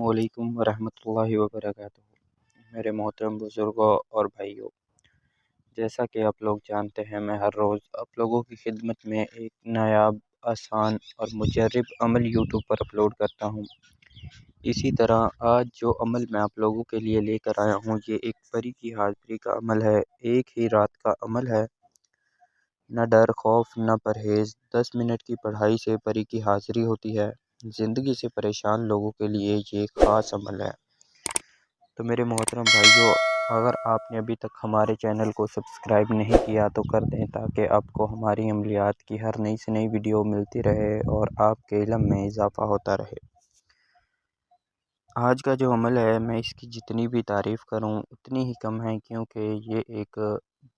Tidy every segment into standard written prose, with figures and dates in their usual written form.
السلام علیکم ورحمۃ اللہ وبرکاتہ۔ میرے محترم بزرگوں اور بھائیوں، جیسا کہ آپ لوگ جانتے ہیں، میں ہر روز آپ لوگوں کی خدمت میں ایک نایاب، آسان اور مجرب عمل یوٹیوب پر اپلوڈ کرتا ہوں۔ اسی طرح آج جو عمل میں آپ لوگوں کے لیے لے کر آیا ہوں، یہ ایک پری کی حاضری کا عمل ہے۔ ایک ہی رات کا عمل ہے، نہ ڈر خوف نہ پرہیز۔ 10 منٹ کی پڑھائی سے پری کی حاضری ہوتی ہے۔ زندگی سے پریشان لوگوں کے لیے یہ خاص عمل ہے۔ تو میرے محترم بھائیوں، اگر آپ نے ابھی تک ہمارے چینل کو سبسکرائب نہیں کیا تو کر دیں، تاکہ آپ کو ہماری عملیات کی ہر نئی سے نئی ویڈیو ملتی رہے اور آپ کے علم میں اضافہ ہوتا رہے۔ آج کا جو عمل ہے، میں اس کی جتنی بھی تعریف کروں اتنی ہی کم ہے، کیونکہ یہ ایک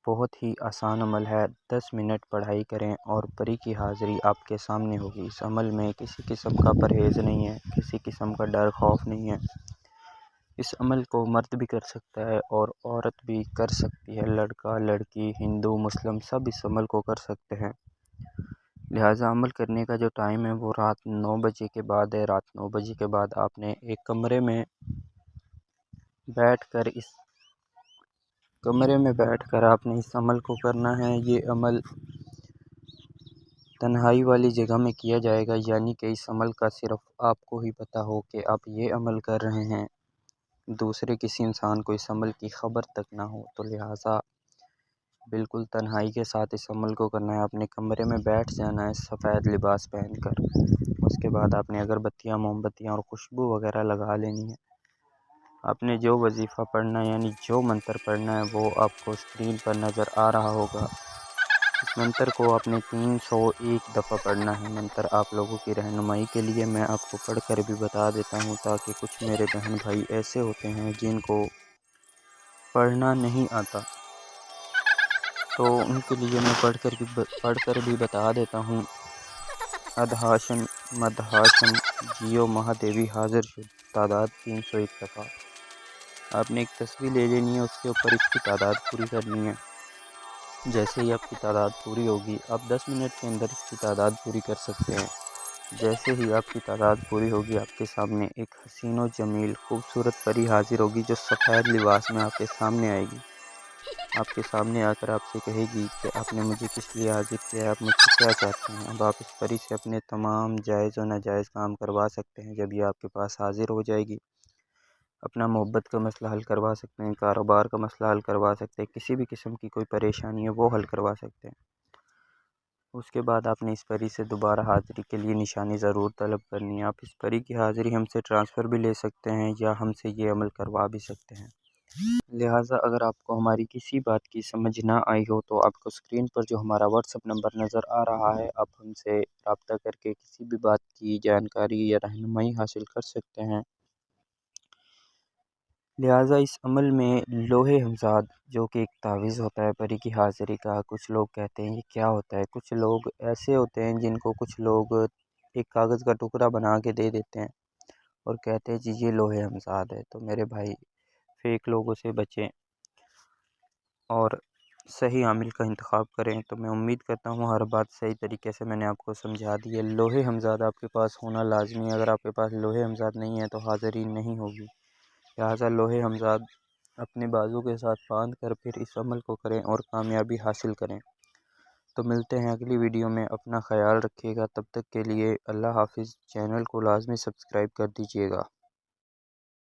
بہت ہی آسان عمل ہے۔ 10 منٹ پڑھائی کریں اور پری کی حاضری آپ کے سامنے ہوگی۔ اس عمل میں کسی قسم کا پرہیز نہیں ہے، کسی قسم کا ڈر خوف نہیں ہے۔ اس عمل کو مرد بھی کر سکتا ہے اور عورت بھی کر سکتی ہے۔ لڑکا لڑکی ہندو مسلم سب اس عمل کو کر سکتے ہیں۔ لہٰذا عمل کرنے کا جو ٹائم ہے وہ رات 9 بجے کے بعد ہے۔ رات 9 بجے کے بعد آپ نے ایک کمرے میں بیٹھ کر آپ نے اس عمل کو کرنا ہے۔ یہ عمل تنہائی والی جگہ میں کیا جائے گا، یعنی کہ اس عمل کا صرف آپ کو ہی پتہ ہو کہ آپ یہ عمل کر رہے ہیں، دوسرے کسی انسان کو اس عمل کی خبر تک نہ ہو۔ تو لہٰذا بالکل تنہائی کے ساتھ اس عمل کو کرنا ہے۔ اپنے کمرے میں بیٹھ جانا ہے سفید لباس پہن کر۔ اس کے بعد آپ نے اگربتیاں موم بتیاں اور خوشبو وغیرہ لگا لینی ہے۔ آپ نے جو وظیفہ پڑھنا ہے، یعنی جو منتر پڑھنا ہے، وہ آپ کو اسکرین پر نظر آ رہا ہوگا۔ اس منتر کو آپ نے 301 دفعہ پڑھنا ہے۔ منتر آپ لوگوں کی رہنمائی کے لیے میں آپ کو پڑھ کر بھی بتا دیتا ہوں، تاکہ کچھ میرے بہن بھائی ایسے ہوتے ہیں جن کو پڑھنا نہیں آتا، تو ان کے لیے میں پڑھ کر بھی بتا دیتا ہوں۔ ادھاشن مدھاشن جیو مہادیوی حاضر شد، تعداد 301 دفعہ۔ آپ نے ایک تصویر لے لینی ہے، اس کے اوپر اس کی تعداد پوری کرنی ہے۔ جیسے ہی آپ کی تعداد پوری ہوگی، آپ 10 منٹ کے اندر اس کی تعداد پوری کر سکتے ہیں۔ جیسے ہی آپ کی تعداد پوری ہوگی، آپ کے سامنے ایک حسین و جمیل خوبصورت پری حاضر ہوگی، جو سفید لباس میں آپ کے سامنے آئے گی۔ آپ کے سامنے آ کر آپ سے کہے گی کہ آپ نے مجھے کس لیے حاضر کیا ہے، آپ مجھ سے کیا چاہتے ہیں۔ اب آپ اس پری سے اپنے تمام جائز و ناجائز کام کروا سکتے ہیں۔ جب یہ آپ کے پاس حاضر ہو جائے گی، اپنا محبت کا مسئلہ حل کروا سکتے ہیں، کاروبار کا مسئلہ حل کروا سکتے ہیں، کسی بھی قسم کی کوئی پریشانی ہے وہ حل کروا سکتے ہیں۔ اس کے بعد آپ نے اس پری سے دوبارہ حاضری کے لیے نشانی ضرور طلب کرنی ہے۔ آپ اس پری کی حاضری ہم سے ٹرانسفر بھی لے سکتے ہیں، یا ہم سے یہ عمل کروا بھی سکتے ہیں۔ لہٰذا اگر آپ کو ہماری کسی بات کی سمجھ نہ آئی ہو، تو آپ کو اسکرین پر جو ہمارا واٹس ایپ نمبر نظر آ رہا ہے، آپ ہم سے رابطہ کر کے کسی بھی بات کی جانکاری یا رہنمائی حاصل کر سکتے ہیں۔ لہٰذا اس عمل میں لوہے ہمزاد، جو کہ ایک تعویذ ہوتا ہے پری کی حاضری کا، کچھ لوگ کہتے ہیں یہ کیا ہوتا ہے۔ کچھ لوگ ایسے ہوتے ہیں جن کو کچھ لوگ ایک کاغذ کا ٹکڑا بنا کے دے دیتے ہیں اور کہتے ہیں جی یہ لوہے ہمزاد ہے۔ تو میرے بھائی، فیک لوگوں سے بچیں اور صحیح عامل کا انتخاب کریں۔ تو میں امید کرتا ہوں ہر بات صحیح طریقے سے میں نے آپ کو سمجھا دی ہے۔ لوہے ہمزاد آپ کے پاس ہونا لازمی ہے۔ اگر آپ کے پاس لوہے ہمزاد نہیں ہے تو حاضری نہیں ہوگی۔ لہٰذا لوہے ہمزاد اپنے بازو کے ساتھ باندھ کر پھر اس عمل کو کریں اور کامیابی حاصل کریں۔ تو ملتے ہیں اگلی ویڈیو میں۔ اپنا خیال رکھیے گا، تب تک کے لیے اللہ حافظ۔ چینل کو لازمی سبسکرائب کر دیجیے گا۔